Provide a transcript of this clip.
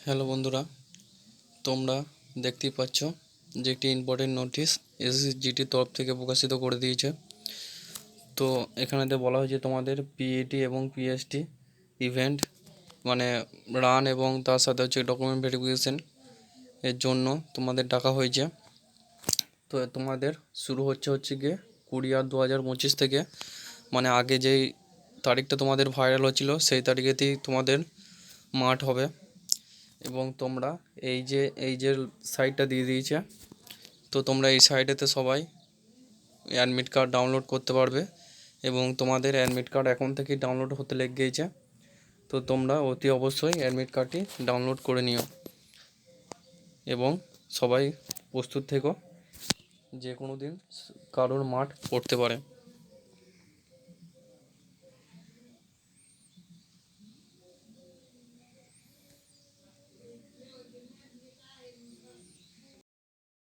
Hello বন্ধুরা, তোমরা দেখতেই পাচ্ছ যে একটি ইম্পর্টেন্ট নোটিশ এসএসজিটির তরফ থেকে প্রকাশিত করে দিয়েছে। তো এখানেতে বলা হয়েছে তোমাদের পিএটি এবং পিএসটি ইভেন্ট মানে রান এবং তার সাথে হচ্ছে ডকুমেন্ট ভেরিফিকেশন এর জন্য তোমাদের ডাকা হয়েছে। তো তোমাদের শুরু হচ্ছে গিয়ে 20/2/2025 থেকে, মানে আগে যেই তারিখটা তোমাদের ভাইরাল হচ্ছিল সেই তারিখেতেই তোমাদের মাঠ হবে। এবং তোমরা এই যে সাইটটা দিয়ে দিয়েছে, তো তোমরা এই সাইটেতে সবাই অ্যাডমিট কার্ড ডাউনলোড করতে পারবে এবং তোমাদের অ্যাডমিট কার্ড এখন থেকেই ডাউনলোড হতে লেগে গিয়েছে। তো তোমরা অতি অবশ্যই অ্যাডমিট কার্ডটি ডাউনলোড করে নিও এবং সবাই প্রস্তুত থেকো, যে কোনো দিন কারোর মাঠ পড়তে পারে।